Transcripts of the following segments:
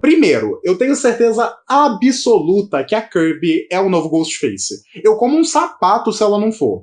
Primeiro, eu tenho certeza absoluta que a Kirby é o novo Ghostface. Eu como um sapato se ela não for.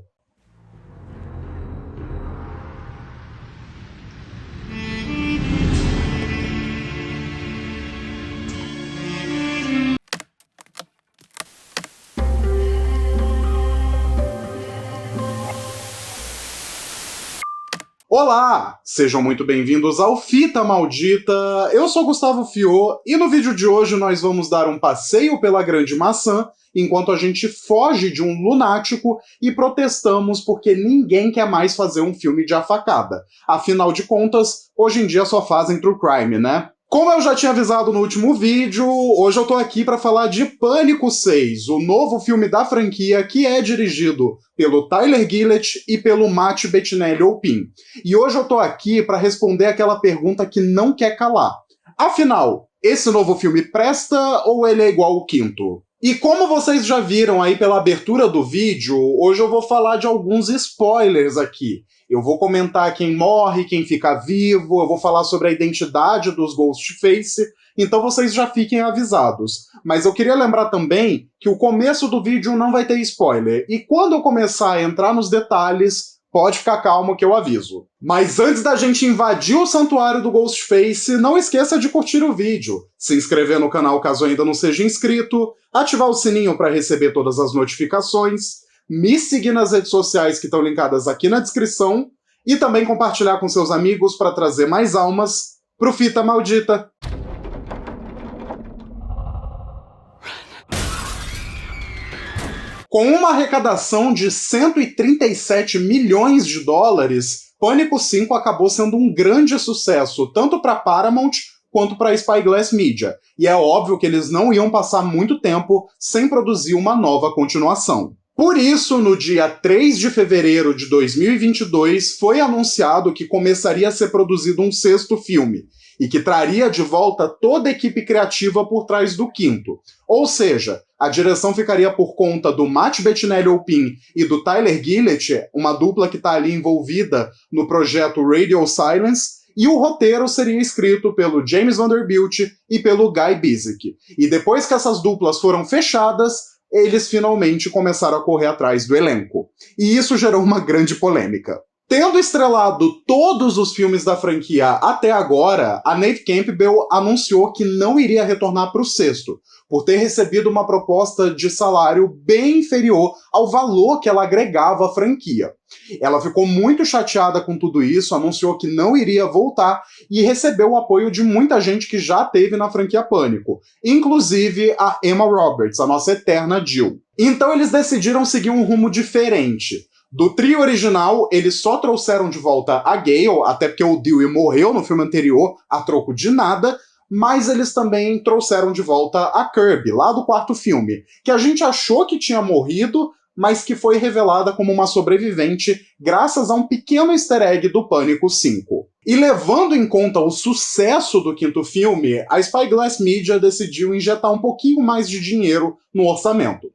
Olá! Sejam muito bem-vindos ao Fita Maldita. Eu sou Gustavo Fiô e no vídeo de hoje nós vamos dar um passeio pela Grande Maçã enquanto a gente foge de um lunático e protestamos porque ninguém quer mais fazer um filme de afacada. Afinal de contas, hoje em dia só fazem true crime, né? Como eu já tinha avisado no último vídeo, hoje eu tô aqui para falar de Pânico 6, o novo filme da franquia que é dirigido pelo Tyler Gillett e pelo Matt Bettinelli-Olpin. E hoje eu tô aqui para responder aquela pergunta que não quer calar. Afinal, esse novo filme presta ou ele é igual ao quinto? E como vocês já viram aí pela abertura do vídeo, hoje eu vou falar de alguns spoilers aqui. Eu vou comentar quem morre, quem fica vivo, eu vou falar sobre a identidade dos Ghostface, então vocês já fiquem avisados. Mas eu queria lembrar também que o começo do vídeo não vai ter spoiler, e quando eu começar a entrar nos detalhes, pode ficar calmo que eu aviso. Mas antes da gente invadir o santuário do Ghostface, não esqueça de curtir o vídeo, se inscrever no canal caso ainda não seja inscrito, ativar o sininho para receber todas as notificações, me seguir nas redes sociais que estão linkadas aqui na descrição e também compartilhar com seus amigos para trazer mais almas pro Fita Maldita. Com uma arrecadação de 137 milhões de dólares, Pânico 5 acabou sendo um grande sucesso, tanto para Paramount quanto para Spyglass Media, e é óbvio que eles não iam passar muito tempo sem produzir uma nova continuação. Por isso, no dia 3 de fevereiro de 2022, foi anunciado que começaria a ser produzido um sexto filme, e que traria de volta toda a equipe criativa por trás do quinto. Ou seja, a direção ficaria por conta do Matt Bettinelli-Olpin e do Tyler Gillett, uma dupla que está ali envolvida no projeto Radio Silence, e o roteiro seria escrito pelo James Vanderbilt e pelo Guy Busick. E depois que essas duplas foram fechadas, eles finalmente começaram a correr atrás do elenco. E isso gerou uma grande polêmica. Tendo estrelado todos os filmes da franquia até agora, a Neve Campbell anunciou que não iria retornar para o sexto, por ter recebido uma proposta de salário bem inferior ao valor que ela agregava à franquia. Ela ficou muito chateada com tudo isso, anunciou que não iria voltar e recebeu o apoio de muita gente que já teve na franquia Pânico, inclusive a Emma Roberts, a nossa eterna Jill. Então eles decidiram seguir um rumo diferente. Do trio original, eles só trouxeram de volta a Gale, até porque o Dewey morreu no filme anterior, a troco de nada, mas eles também trouxeram de volta a Kirby, lá do quarto filme, que a gente achou que tinha morrido, mas que foi revelada como uma sobrevivente graças a um pequeno easter egg do Pânico 5. E levando em conta o sucesso do quinto filme, a Spyglass Media decidiu injetar um pouquinho mais de dinheiro no orçamento.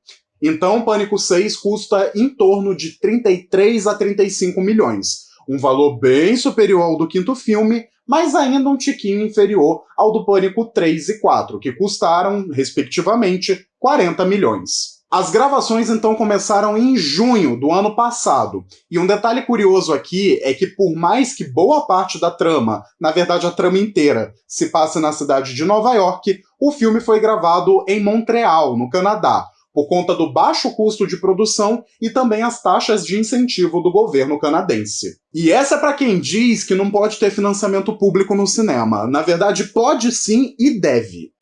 Então, Pânico 6 custa em torno de 33 a 35 milhões, um valor bem superior ao do quinto filme, mas ainda um tiquinho inferior ao do Pânico 3 e 4, que custaram, respectivamente, 40 milhões. As gravações então começaram em junho do ano passado, e um detalhe curioso aqui é que por mais que boa parte da trama, na verdade a trama inteira, se passe na cidade de Nova York, o filme foi gravado em Montreal, no Canadá, por conta do baixo custo de produção e também as taxas de incentivo do governo canadense. E essa é para quem diz que não pode ter financiamento público no cinema. Na verdade, pode sim e deve.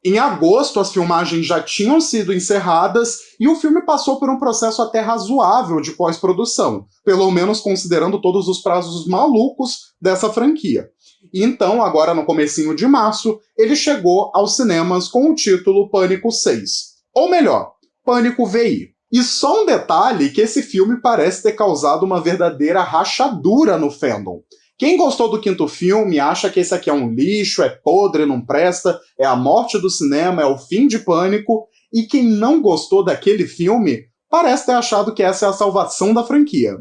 Em agosto, as filmagens já tinham sido encerradas e o filme passou por um processo até razoável de pós-produção, pelo menos considerando todos os prazos malucos dessa franquia. E então, agora no comecinho de março, ele chegou aos cinemas com o título Pânico 6. Ou melhor, Pânico VI. E só um detalhe que esse filme parece ter causado uma verdadeira rachadura no fandom. Quem gostou do quinto filme acha que esse aqui é um lixo, é podre, não presta, é a morte do cinema, é o fim de Pânico, e quem não gostou daquele filme parece ter achado que essa é a salvação da franquia.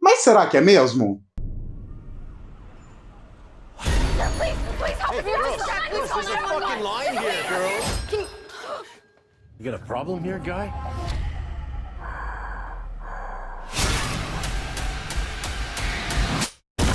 Mas será que é mesmo? Please help me. Please help me. There's a fucking line here, girl. Can you... You got a problem here, guy?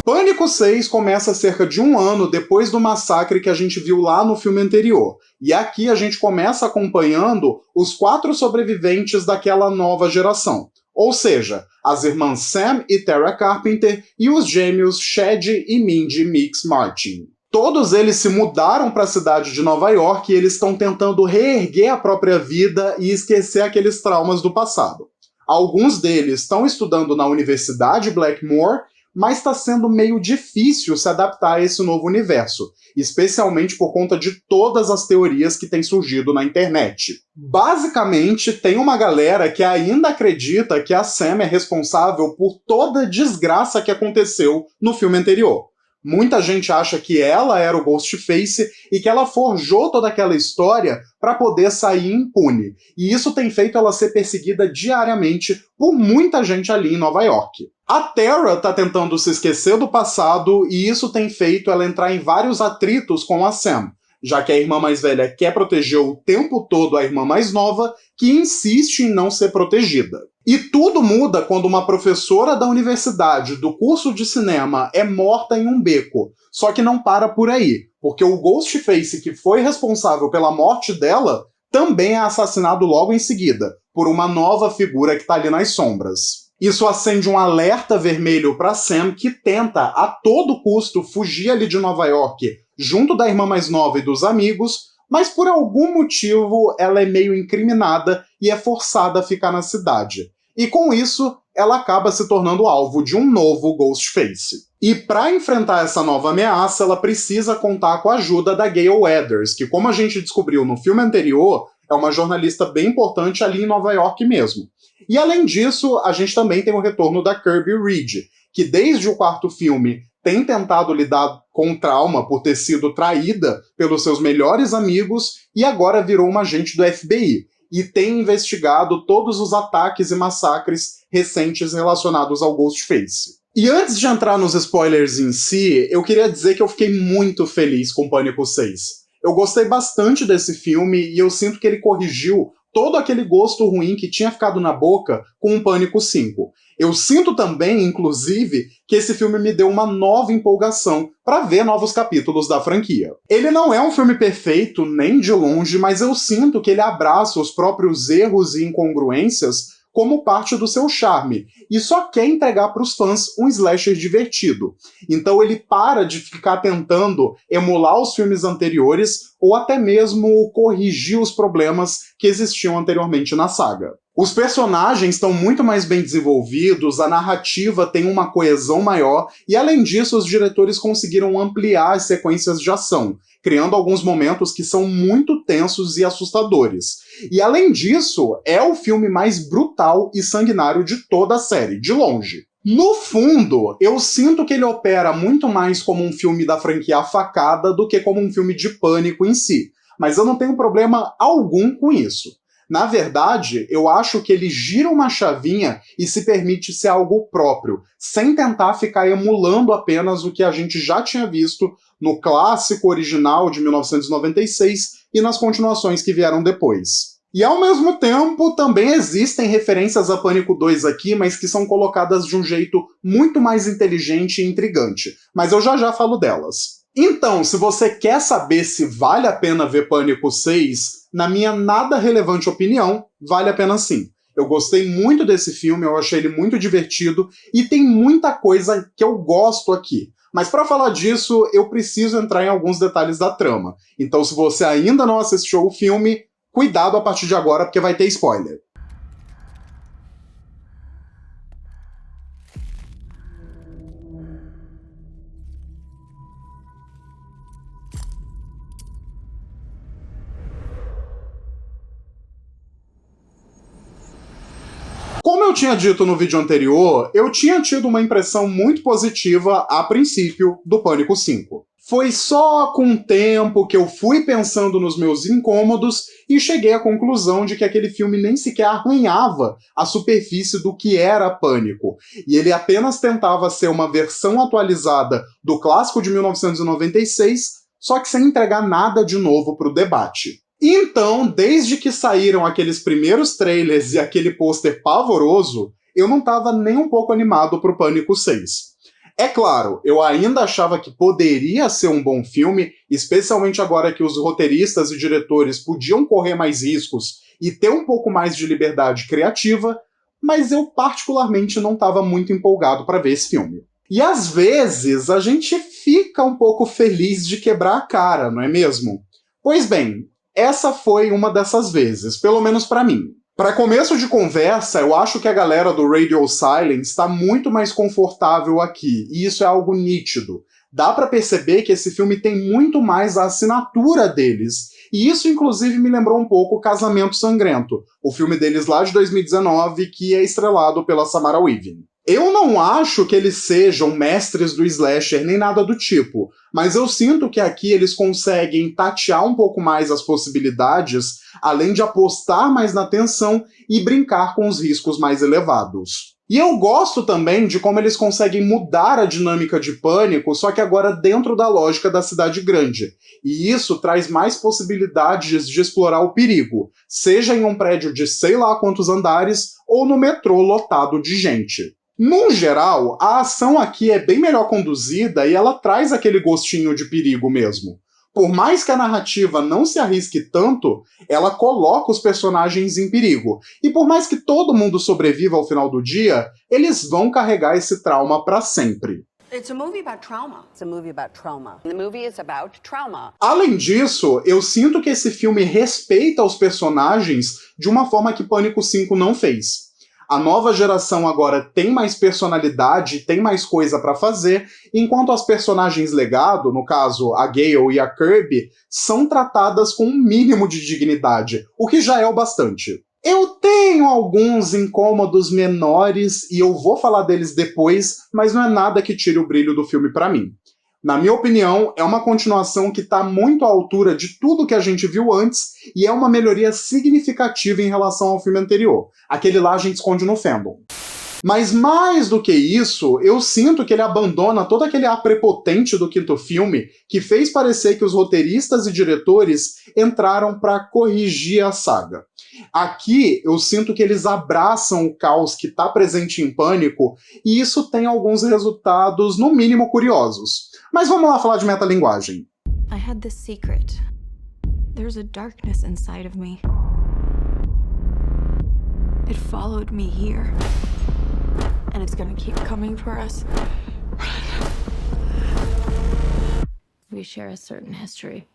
Pânico 6 começa cerca de um ano depois do massacre que a gente viu lá no filme anterior. E aqui a gente começa acompanhando os 4 sobreviventes daquela nova geração. Ou seja, as irmãs Sam e Tara Carpenter e os gêmeos Chad e Mindy Mix Martin. Todos eles se mudaram para a cidade de Nova York e eles estão tentando reerguer a própria vida e esquecer aqueles traumas do passado. Alguns deles estão estudando na Universidade Blackmore, mas está sendo meio difícil se adaptar a esse novo universo, especialmente por conta de todas as teorias que têm surgido na internet. Basicamente, tem uma galera que ainda acredita que a Sam é responsável por toda a desgraça que aconteceu no filme anterior. Muita gente acha que ela era o Ghostface e que ela forjou toda aquela história para poder sair impune. E isso tem feito ela ser perseguida diariamente por muita gente ali em Nova York. A Tara tá tentando se esquecer do passado e isso tem feito ela entrar em vários atritos com a Sam, já que a irmã mais velha quer proteger o tempo todo a irmã mais nova, que insiste em não ser protegida. E tudo muda quando uma professora da universidade do curso de cinema é morta em um beco. Só que não para por aí, porque o Ghostface que foi responsável pela morte dela também é assassinado logo em seguida, por uma nova figura que tá ali nas sombras. Isso acende um alerta vermelho para Sam, que tenta a todo custo fugir ali de Nova York, junto da irmã mais nova e dos amigos, mas por algum motivo ela é meio incriminada e é forçada a ficar na cidade. E com isso, ela acaba se tornando alvo de um novo Ghostface. E para enfrentar essa nova ameaça, ela precisa contar com a ajuda da Gale Weathers, que, como a gente descobriu no filme anterior, é uma jornalista bem importante ali em Nova York mesmo. E além disso, a gente também tem o retorno da Kirby Reed, que desde o 4º filme tem tentado lidar com o trauma por ter sido traída pelos seus melhores amigos e agora virou uma agente do FBI e tem investigado todos os ataques e massacres recentes relacionados ao Ghostface. E antes de entrar nos spoilers em si, eu queria dizer que eu fiquei muito feliz com Pânico 6. Eu gostei bastante desse filme e eu sinto que ele corrigiu todo aquele gosto ruim que tinha ficado na boca com o Pânico 5. Eu sinto também, inclusive, que esse filme me deu uma nova empolgação para ver novos capítulos da franquia. Ele não é um filme perfeito, nem de longe, mas eu sinto que ele abraça os próprios erros e incongruências como parte do seu charme, e só quer entregar para os fãs um slasher divertido. Então ele para de ficar tentando emular os filmes anteriores ou até mesmo corrigir os problemas que existiam anteriormente na saga. Os personagens estão muito mais bem desenvolvidos, a narrativa tem uma coesão maior e, além disso, os diretores conseguiram ampliar as sequências de ação, criando alguns momentos que são muito tensos e assustadores. E, além disso, é o filme mais brutal e sanguinário de toda a série, de longe. No fundo, eu sinto que ele opera muito mais como um filme da franquia A Facada do que como um filme de pânico em si, mas eu não tenho problema algum com isso. Na verdade, eu acho que ele gira uma chavinha e se permite ser algo próprio, sem tentar ficar emulando apenas o que a gente já tinha visto no clássico original de 1996 e nas continuações que vieram depois. E ao mesmo tempo, também existem referências a Pânico 2 aqui, mas que são colocadas de um jeito muito mais inteligente e intrigante, mas eu já falo delas. Então, se você quer saber se vale a pena ver Pânico 6, na minha nada relevante opinião, vale a pena sim. Eu gostei muito desse filme, eu achei ele muito divertido e tem muita coisa que eu gosto aqui. Mas para falar disso, eu preciso entrar em alguns detalhes da trama. Então, se você ainda não assistiu o filme, cuidado a partir de agora porque vai ter spoiler. Como eu tinha dito no vídeo anterior, eu tinha tido uma impressão muito positiva, a princípio, do Pânico 5. Foi só com o tempo que eu fui pensando nos meus incômodos e cheguei à conclusão de que aquele filme nem sequer arranhava a superfície do que era Pânico, e ele apenas tentava ser uma versão atualizada do clássico de 1996, só que sem entregar nada de novo para o debate. Então, desde que saíram aqueles primeiros trailers e aquele pôster pavoroso, eu não estava nem um pouco animado pro Pânico 6. É claro, eu ainda achava que poderia ser um bom filme, especialmente agora que os roteiristas e diretores podiam correr mais riscos e ter um pouco mais de liberdade criativa, mas eu particularmente não estava muito empolgado para ver esse filme. E às vezes a gente fica um pouco feliz de quebrar a cara, não é mesmo? Pois bem, essa foi uma dessas vezes, pelo menos para mim. Para começo de conversa, eu acho que a galera do Radio Silence está muito mais confortável aqui, e isso é algo nítido. Dá para perceber que esse filme tem muito mais a assinatura deles, e isso inclusive me lembrou um pouco Casamento Sangrento, o filme deles lá de 2019, que é estrelado pela Samara Weaving. Eu não acho que eles sejam mestres do slasher nem nada do tipo, mas eu sinto que aqui eles conseguem tatear um pouco mais as possibilidades, além de apostar mais na tensão e brincar com os riscos mais elevados. E eu gosto também de como eles conseguem mudar a dinâmica de Pânico, só que agora dentro da lógica da cidade grande. E isso traz mais possibilidades de explorar o perigo, seja em um prédio de sei lá quantos andares ou no metrô lotado de gente. No geral, a ação aqui é bem melhor conduzida e ela traz aquele gostinho de perigo mesmo. Por mais que a narrativa não se arrisque tanto, ela coloca os personagens em perigo. E por mais que todo mundo sobreviva ao final do dia, eles vão carregar esse trauma pra sempre. It's a movie about trauma. It's a movie about trauma. The movie is about trauma. Além disso, eu sinto que esse filme respeita os personagens de uma forma que Pânico 5 não fez. A nova geração agora tem mais personalidade, tem mais coisa pra fazer, enquanto as personagens legado, no caso a Gale e a Kirby, são tratadas com um mínimo de dignidade, o que já é o bastante. Eu tenho alguns incômodos menores e eu vou falar deles depois, mas não é nada que tire o brilho do filme pra mim. Na minha opinião, é uma continuação que está muito à altura de tudo que a gente viu antes e é uma melhoria significativa em relação ao filme anterior. Aquele lá a gente esconde no fandom. Mas mais do que isso, eu sinto que ele abandona todo aquele ar prepotente do quinto filme que fez parecer que os roteiristas e diretores entraram para corrigir a saga. Aqui eu sinto que eles abraçam o caos que está presente em Pânico e isso tem alguns resultados, no mínimo, curiosos. Mas vamos lá falar de metalinguagem. I had this secret. There's a darkness inside of me. It followed me here. And it's gonna keep coming for us. We share a certain history.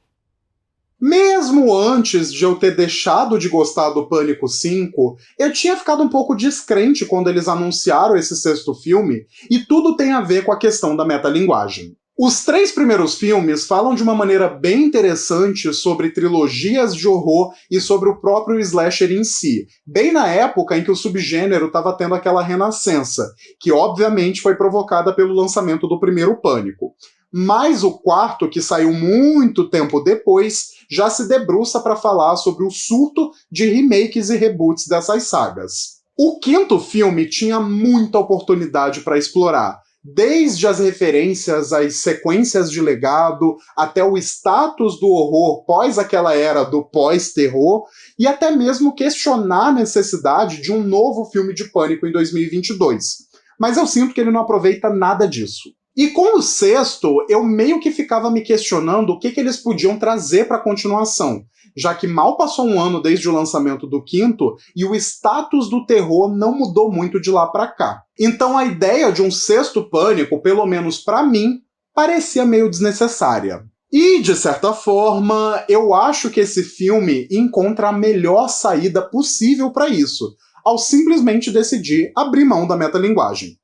Mesmo antes de eu ter deixado de gostar do Pânico 5, eu tinha ficado um pouco descrente quando eles anunciaram esse sexto filme, e tudo tem a ver com a questão da metalinguagem. Os 3 primeiros filmes falam de uma maneira bem interessante sobre trilogias de horror e sobre o próprio slasher em si, bem na época em que o subgênero estava tendo aquela renascença, que obviamente foi provocada pelo lançamento do primeiro Pânico. Mas o quarto, que saiu muito tempo depois, já se debruça para falar sobre o surto de remakes e reboots dessas sagas. O quinto filme tinha muita oportunidade para explorar, desde as referências às sequências de legado, até o status do horror pós aquela era do pós-terror, e até mesmo questionar a necessidade de um novo filme de Pânico em 2022. Mas eu sinto que ele não aproveita nada disso. E com o sexto, eu meio que ficava me questionando o que eles podiam trazer para a continuação, já que mal passou um ano desde o lançamento do quinto e o status do terror não mudou muito de lá para cá. Então a ideia de um sexto Pânico, pelo menos para mim, parecia meio desnecessária. E, de certa forma, eu acho que esse filme encontra a melhor saída possível para isso, ao simplesmente decidir abrir mão da metalinguagem.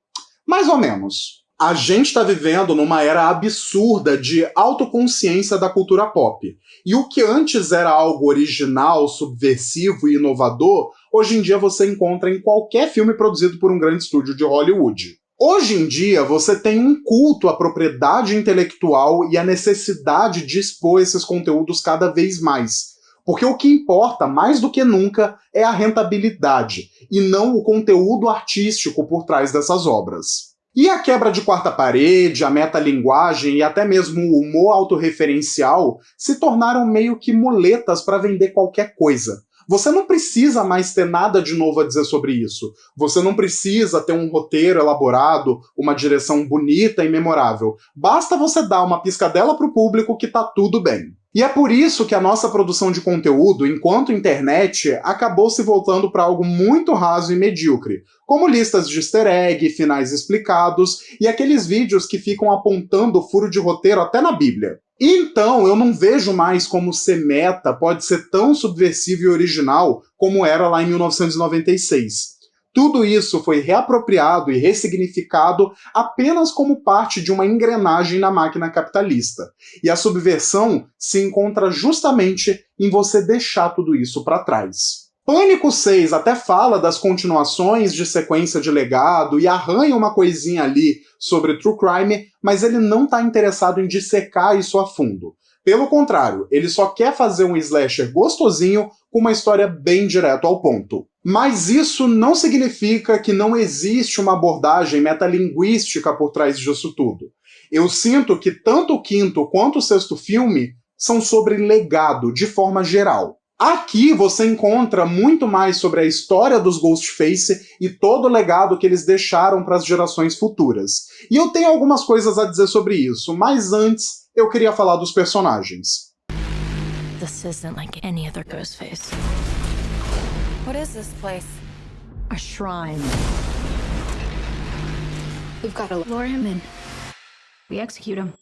Mais ou menos. A gente está vivendo numa era absurda de autoconsciência da cultura pop. E o que antes era algo original, subversivo e inovador, hoje em dia você encontra em qualquer filme produzido por um grande estúdio de Hollywood. Hoje em dia, você tem um culto à propriedade intelectual e à necessidade de expor esses conteúdos cada vez mais. Porque o que importa, mais do que nunca, é a rentabilidade, e não o conteúdo artístico por trás dessas obras. E a quebra de quarta parede, a metalinguagem e até mesmo o humor autorreferencial se tornaram meio que muletas para vender qualquer coisa. Você não precisa mais ter nada de novo a dizer sobre isso. Você não precisa ter um roteiro elaborado, uma direção bonita e memorável. Basta você dar uma piscadela pro público que tá tudo bem. E é por isso que a nossa produção de conteúdo, enquanto internet, acabou se voltando para algo muito raso e medíocre, como listas de easter egg, finais explicados e aqueles vídeos que ficam apontando furo de roteiro até na Bíblia. Então, eu não vejo mais como ser meta pode ser tão subversivo e original como era lá em 1996. Tudo isso foi reapropriado e ressignificado apenas como parte de uma engrenagem na máquina capitalista. E a subversão se encontra justamente em você deixar tudo isso para trás. Pânico 6 até fala das continuações de sequência de legado e arranha uma coisinha ali sobre true crime, mas ele não está interessado em dissecar isso a fundo. Pelo contrário, ele só quer fazer um slasher gostosinho com uma história bem direto ao ponto. Mas isso não significa que não existe uma abordagem metalinguística por trás disso tudo. Eu sinto que tanto o quinto quanto o sexto filme são sobre legado, de forma geral. Aqui você encontra muito mais sobre a história dos Ghostface e todo o legado que eles deixaram para as gerações futuras. E eu tenho algumas coisas a dizer sobre isso, mas antes eu queria falar dos personagens. This isn't like any other Ghostface. What is this place? A shrine. We've got to lure him in. We execute him.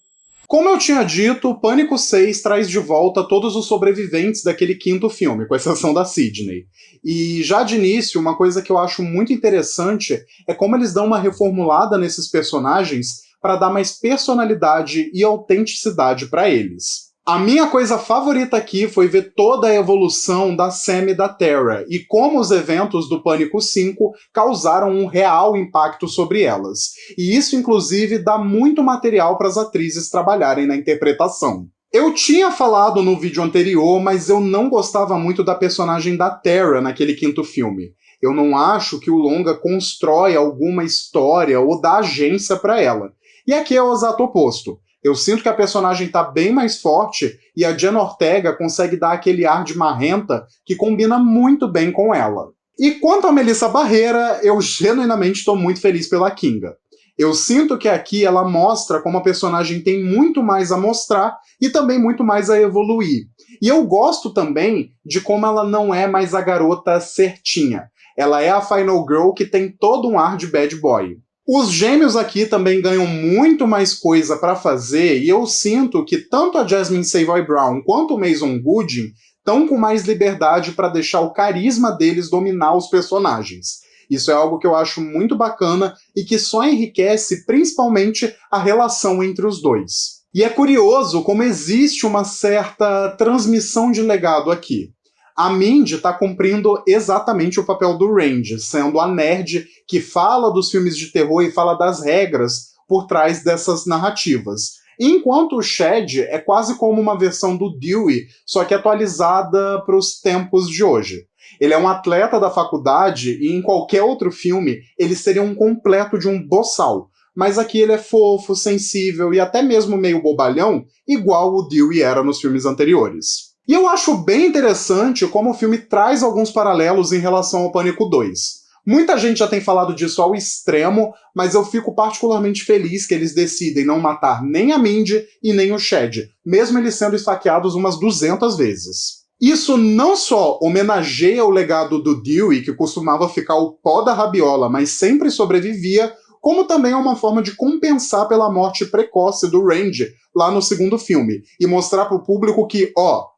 Como eu tinha dito, Pânico 6 traz de volta todos os sobreviventes daquele quinto filme, com exceção da Sidney. E já de início, uma coisa que eu acho muito interessante é como eles dão uma reformulada nesses personagens para dar mais personalidade e autenticidade para eles. A minha coisa favorita aqui foi ver toda a evolução da Sam e da Tara, e como os eventos do Pânico 5 causaram um real impacto sobre elas. E isso, inclusive, dá muito material para as atrizes trabalharem na interpretação. Eu tinha falado no vídeo anterior, mas eu não gostava muito da personagem da Tara naquele quinto filme. Eu não acho que o longa constrói alguma história ou dá agência para ela. E aqui é o exato oposto. Eu sinto que a personagem tá bem mais forte e a Jenna Ortega consegue dar aquele ar de marrenta que combina muito bem com ela. E quanto a Melissa Barrera, eu genuinamente estou muito feliz pela Kinga. Eu sinto que aqui ela mostra como a personagem tem muito mais a mostrar e também muito mais a evoluir. E eu gosto também de como ela não é mais a garota certinha. Ela é a Final Girl que tem todo um ar de bad boy. Os gêmeos aqui também ganham muito mais coisa para fazer e eu sinto que tanto a Jasmine Savoy Brown quanto o Mason Gooding estão com mais liberdade para deixar o carisma deles dominar os personagens. Isso é algo que eu acho muito bacana e que só enriquece principalmente a relação entre os dois. E é curioso como existe uma certa transmissão de legado aqui. A Mindy está cumprindo exatamente o papel do Randy, sendo a nerd que fala dos filmes de terror e fala das regras por trás dessas narrativas. Enquanto o Chad é quase como uma versão do Dewey, só que atualizada para os tempos de hoje. Ele é um atleta da faculdade e em qualquer outro filme ele seria um completo de um boçal. Mas aqui ele é fofo, sensível e até mesmo meio bobalhão, igual o Dewey era nos filmes anteriores. E eu acho bem interessante como o filme traz alguns paralelos em relação ao Pânico 2. Muita gente já tem falado disso ao extremo, mas eu fico particularmente feliz que eles decidem não matar nem a Mindy e nem o Chad, mesmo eles sendo esfaqueados umas 200 vezes. Isso não só homenageia o legado do Dewey, que costumava ficar o pó da rabiola, mas sempre sobrevivia, como também é uma forma de compensar pela morte precoce do Randy lá no segundo filme, e mostrar pro público que,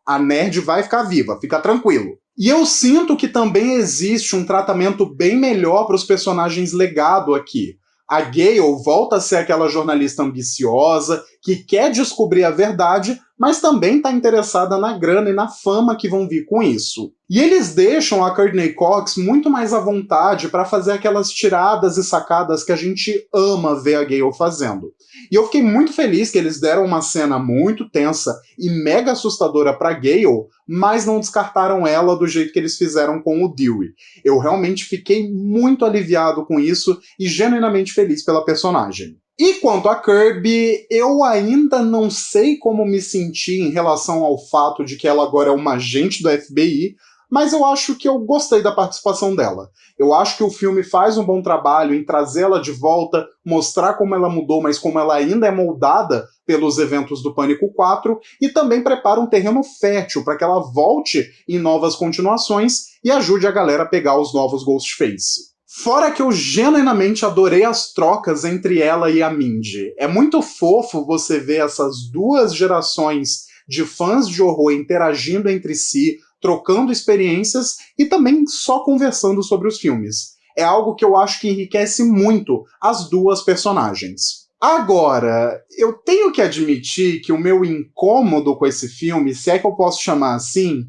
a nerd vai ficar viva, fica tranquilo. E eu sinto que também existe um tratamento bem melhor para os personagens legado aqui. A Gale volta a ser aquela jornalista ambiciosa, que quer descobrir a verdade, mas também está interessada na grana e na fama que vão vir com isso. E eles deixam a Courtney Cox muito mais à vontade para fazer aquelas tiradas e sacadas que a gente ama ver a Gale fazendo. E eu fiquei muito feliz que eles deram uma cena muito tensa e mega assustadora para Gale, mas não descartaram ela do jeito que eles fizeram com o Dewey. Eu realmente fiquei muito aliviado com isso e genuinamente feliz pela personagem. E quanto a Kirby, eu ainda não sei como me sentir em relação ao fato de que ela agora é uma agente do FBI, mas eu acho que eu gostei da participação dela. Eu acho que o filme faz um bom trabalho em trazê-la de volta, mostrar como ela mudou, mas como ela ainda é moldada pelos eventos do Pânico 4, e também prepara um terreno fértil para que ela volte em novas continuações e ajude a galera a pegar os novos Ghostface. Fora que eu genuinamente adorei as trocas entre ela e a Mindy. É muito fofo você ver essas duas gerações de fãs de horror interagindo entre si, trocando experiências e também só conversando sobre os filmes. É algo que eu acho que enriquece muito as duas personagens. Agora, eu tenho que admitir que o meu incômodo com esse filme, se é que eu posso chamar assim,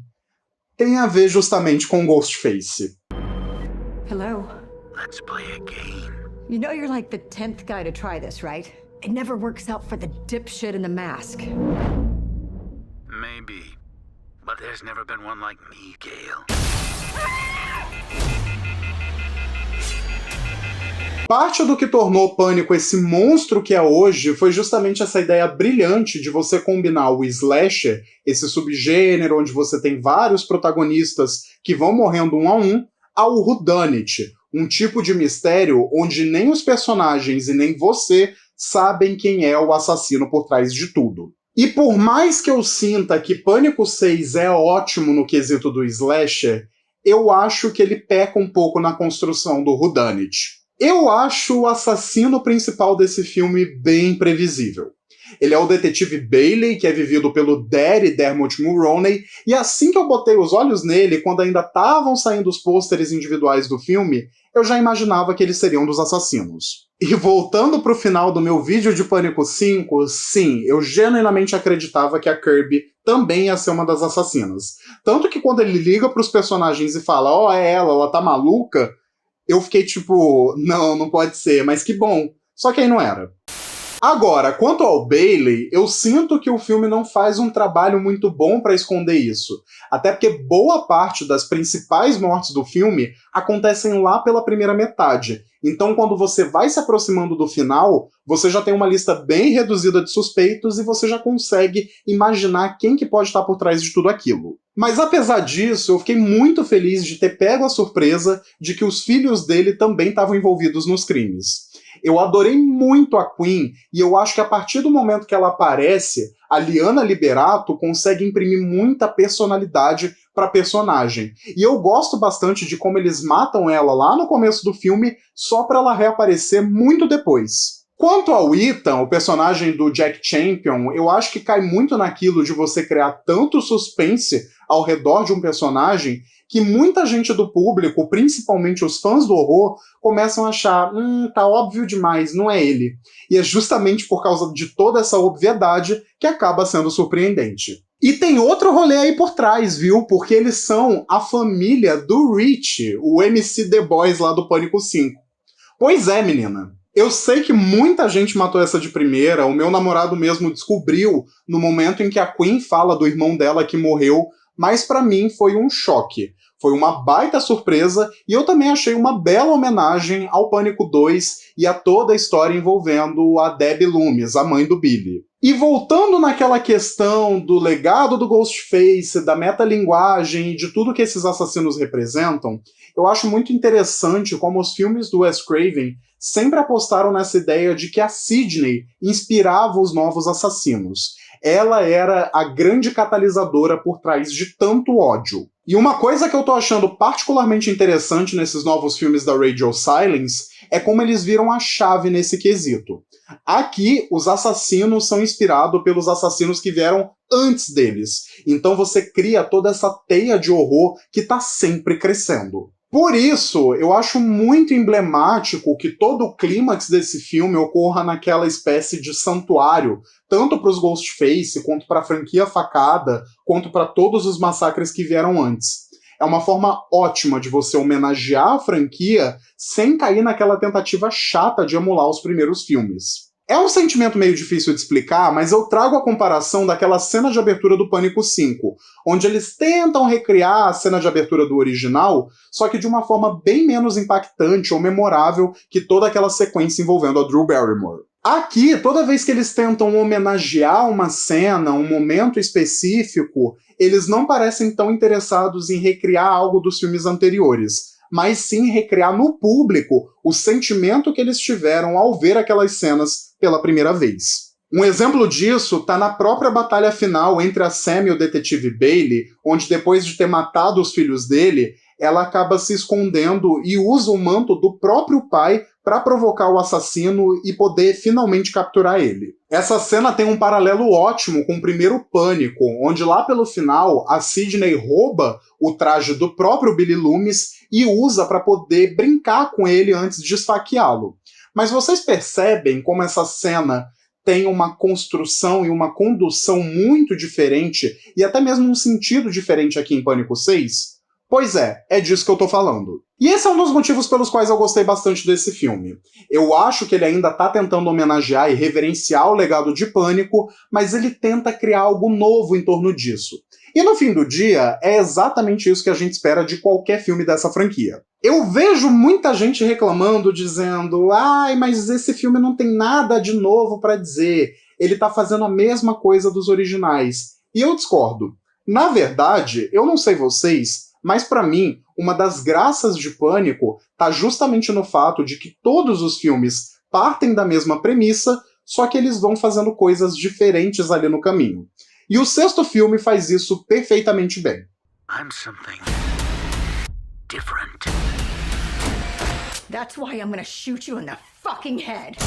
tem a ver justamente com Ghostface. Hello. Let's play a game. You know you're like the 10th guy to try this, right? It never works out for the dipshit in the mask. Maybe. But there's never been one like me, Gale. Parte do que tornou Pânico esse monstro que é hoje foi justamente essa ideia brilhante de você combinar o slasher, esse subgênero onde você tem vários protagonistas que vão morrendo um a um, ao whodunit, um tipo de mistério onde nem os personagens e nem você sabem quem é o assassino por trás de tudo. E por mais que eu sinta que Pânico 6 é ótimo no quesito do slasher, eu acho que ele peca um pouco na construção do whodunit. Eu acho o assassino principal desse filme bem previsível. Ele é o detetive Bailey, que é vivido pelo Daddy Dermot Mulroney, e assim que eu botei os olhos nele, quando ainda estavam saindo os pôsteres individuais do filme, eu já imaginava que ele seria um dos assassinos. E voltando pro final do meu vídeo de Pânico 5, sim, eu genuinamente acreditava que a Kirby também ia ser uma das assassinas. Tanto que quando ele liga pros personagens e fala, ó, é ela tá maluca, eu fiquei tipo, não pode ser, mas que bom. Só que aí não era. Agora, quanto ao Bailey, eu sinto que o filme não faz um trabalho muito bom para esconder isso. Até porque boa parte das principais mortes do filme acontecem lá pela primeira metade. Então, quando você vai se aproximando do final, você já tem uma lista bem reduzida de suspeitos e você já consegue imaginar quem que pode estar por trás de tudo aquilo. Mas apesar disso, eu fiquei muito feliz de ter pego a surpresa de que os filhos dele também estavam envolvidos nos crimes. Eu adorei muito a Queen, e eu acho que a partir do momento que ela aparece, a Liana Liberato consegue imprimir muita personalidade para a personagem. E eu gosto bastante de como eles matam ela lá no começo do filme, só para ela reaparecer muito depois. Quanto ao Ethan, o personagem do Jack Champion, eu acho que cai muito naquilo de você criar tanto suspense ao redor de um personagem que muita gente do público, principalmente os fãs do horror, começam a achar, tá óbvio demais, não é ele. E é justamente por causa de toda essa obviedade que acaba sendo surpreendente. E tem outro rolê aí por trás, viu? Porque eles são a família do Rich, o MC The Boys lá do Pânico 5. Pois é, menina. Eu sei que muita gente matou essa de primeira, o meu namorado mesmo descobriu no momento em que a Queen fala do irmão dela que morreu, mas pra mim foi um choque. Foi uma baita surpresa e eu também achei uma bela homenagem ao Pânico 2 e a toda a história envolvendo a Debbie Loomis, a mãe do Billy. E voltando naquela questão do legado do Ghostface, da metalinguagem e de tudo que esses assassinos representam, eu acho muito interessante como os filmes do Wes Craven sempre apostaram nessa ideia de que a Sidney inspirava os novos assassinos. Ela era a grande catalisadora por trás de tanto ódio. E uma coisa que eu tô achando particularmente interessante nesses novos filmes da Radio Silence é como eles viram a chave nesse quesito. Aqui, os assassinos são inspirados pelos assassinos que vieram antes deles. Então você cria toda essa teia de horror que tá sempre crescendo. Por isso, eu acho muito emblemático que todo o clímax desse filme ocorra naquela espécie de santuário, tanto para os Ghostface, quanto para a franquia Facada, quanto para todos os massacres que vieram antes. É uma forma ótima de você homenagear a franquia sem cair naquela tentativa chata de emular os primeiros filmes. É um sentimento meio difícil de explicar, mas eu trago a comparação daquela cena de abertura do Pânico 5, onde eles tentam recriar a cena de abertura do original, só que de uma forma bem menos impactante ou memorável que toda aquela sequência envolvendo a Drew Barrymore. Aqui, toda vez que eles tentam homenagear uma cena, um momento específico, eles não parecem tão interessados em recriar algo dos filmes anteriores, mas sim recriar no público o sentimento que eles tiveram ao ver aquelas cenas pela primeira vez. Um exemplo disso está na própria batalha final entre a Sam e o detetive Bailey, onde depois de ter matado os filhos dele, ela acaba se escondendo e usa o manto do próprio pai para provocar o assassino e poder finalmente capturar ele. Essa cena tem um paralelo ótimo com o primeiro Pânico, onde lá pelo final a Sidney rouba o traje do próprio Billy Loomis e usa para poder brincar com ele antes de esfaqueá-lo. Mas vocês percebem como essa cena tem uma construção e uma condução muito diferente e até mesmo um sentido diferente aqui em Pânico 6? Pois é disso que eu tô falando. E esse é um dos motivos pelos quais eu gostei bastante desse filme. Eu acho que ele ainda tá tentando homenagear e reverenciar o legado de Pânico, mas ele tenta criar algo novo em torno disso. E no fim do dia, é exatamente isso que a gente espera de qualquer filme dessa franquia. Eu vejo muita gente reclamando, dizendo mas esse filme não tem nada de novo pra dizer, ele tá fazendo a mesma coisa dos originais. E eu discordo. Na verdade, eu não sei vocês, mas pra mim, uma das graças de Pânico tá justamente no fato de que todos os filmes partem da mesma premissa, só que eles vão fazendo coisas diferentes ali no caminho. E o sexto filme faz isso perfeitamente bem. I'm something different. That's why I'm gonna shoot you in the fucking head.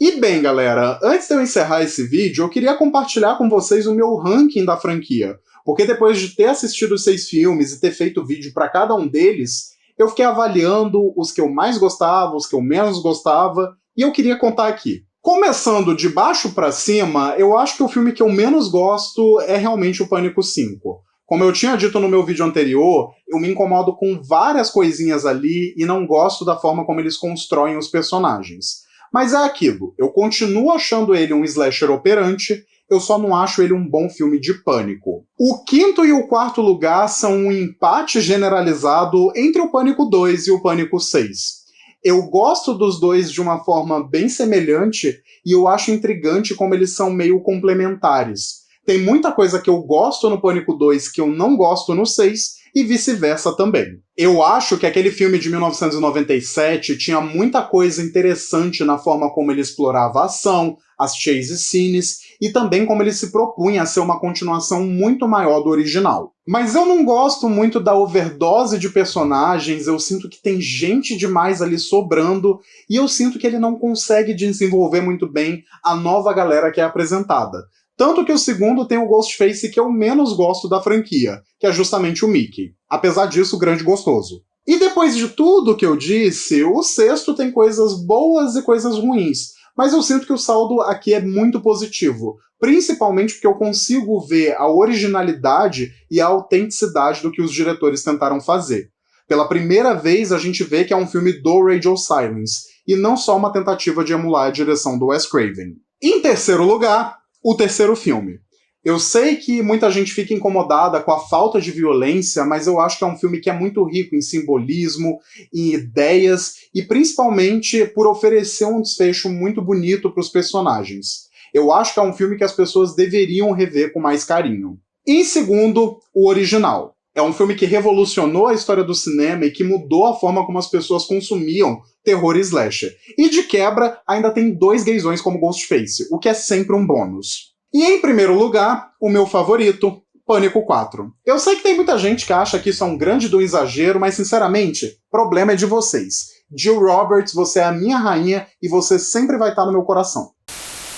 E bem, galera, antes de eu encerrar esse vídeo, eu queria compartilhar com vocês o meu ranking da franquia. Porque depois de ter assistido os 6 filmes e ter feito vídeo para cada um deles, eu fiquei avaliando os que eu mais gostava, os que eu menos gostava, e eu queria contar aqui. Começando de baixo para cima, eu acho que o filme que eu menos gosto é realmente o Pânico 5. Como eu tinha dito no meu vídeo anterior, eu me incomodo com várias coisinhas ali e não gosto da forma como eles constroem os personagens. Mas é aquilo, eu continuo achando ele um slasher operante, eu só não acho ele um bom filme de pânico. O quinto e o quarto lugar são um empate generalizado entre o Pânico 2 e o Pânico 6. Eu gosto dos dois de uma forma bem semelhante e eu acho intrigante como eles são meio complementares. Tem muita coisa que eu gosto no Pânico 2 que eu não gosto no 6 e vice-versa também. Eu acho que aquele filme de 1997 tinha muita coisa interessante na forma como ele explorava a ação, as chase scenes e também como ele se propunha a ser uma continuação muito maior do original. Mas eu não gosto muito da overdose de personagens, eu sinto que tem gente demais ali sobrando e eu sinto que ele não consegue desenvolver muito bem a nova galera que é apresentada. Tanto que o segundo tem o Ghostface que eu menos gosto da franquia, que é justamente o Mickey. Apesar disso, grande gostoso. E depois de tudo que eu disse, o sexto tem coisas boas e coisas ruins, mas eu sinto que o saldo aqui é muito positivo, principalmente porque eu consigo ver a originalidade e a autenticidade do que os diretores tentaram fazer. Pela primeira vez, a gente vê que é um filme do Radio Silence, e não só uma tentativa de emular a direção do Wes Craven. Em terceiro lugar, o terceiro filme. Eu sei que muita gente fica incomodada com a falta de violência, mas eu acho que é um filme que é muito rico em simbolismo, em ideias e principalmente por oferecer um desfecho muito bonito para os personagens. Eu acho que é um filme que as pessoas deveriam rever com mais carinho. Em segundo, o original. É um filme que revolucionou a história do cinema e que mudou a forma como as pessoas consumiam terror e slasher. E de quebra, ainda tem 2 gaysões como Ghostface, o que é sempre um bônus. E em primeiro lugar, o meu favorito, Pânico 4. Eu sei que tem muita gente que acha que isso é um grande do exagero, mas sinceramente, problema é de vocês. Jill Roberts, você é a minha rainha e você sempre vai estar no meu coração.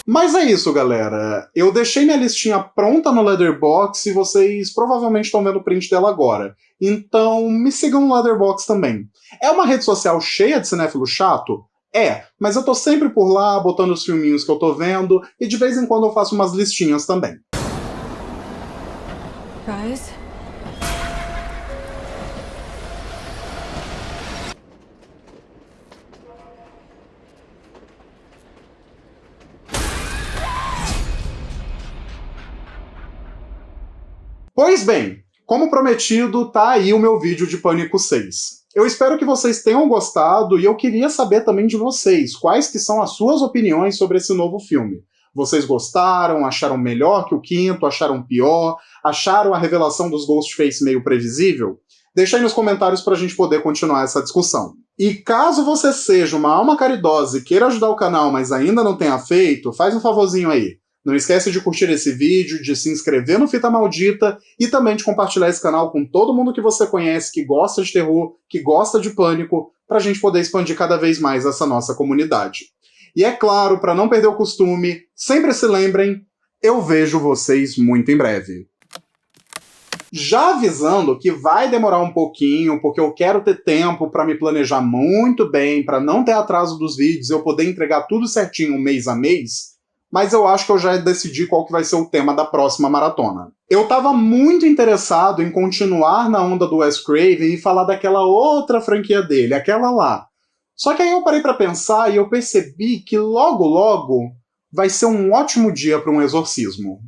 Mas é isso, galera. Eu deixei minha listinha pronta no Letterboxd e vocês provavelmente estão vendo o print dela agora. Então, me sigam no Letterboxd também. É uma rede social cheia de cinéfilo chato? É, mas eu tô sempre por lá, botando os filminhos que eu tô vendo, e de vez em quando eu faço umas listinhas também. Guys? Pois bem, como prometido, tá aí o meu vídeo de Pânico 6. Eu espero que vocês tenham gostado e eu queria saber também de vocês, quais que são as suas opiniões sobre esse novo filme. Vocês gostaram? Acharam melhor que o quinto? Acharam pior? Acharam a revelação dos Ghostface meio previsível? Deixa aí nos comentários pra gente poder continuar essa discussão. E caso você seja uma alma caridosa e queira ajudar o canal, mas ainda não tenha feito, faz um favorzinho aí. Não esquece de curtir esse vídeo, de se inscrever no Fita Maldita e também de compartilhar esse canal com todo mundo que você conhece, que gosta de terror, que gosta de pânico, pra gente poder expandir cada vez mais essa nossa comunidade. E é claro, para não perder o costume, sempre se lembrem, eu vejo vocês muito em breve. Já avisando que vai demorar um pouquinho, porque eu quero ter tempo para me planejar muito bem, para não ter atraso dos vídeos, eu poder entregar tudo certinho mês a mês, mas eu acho que eu já decidi qual que vai ser o tema da próxima maratona. Eu tava muito interessado em continuar na onda do Wes Craven e falar daquela outra franquia dele, aquela lá. Só que aí eu parei pra pensar e eu percebi que logo logo vai ser um ótimo dia para um exorcismo.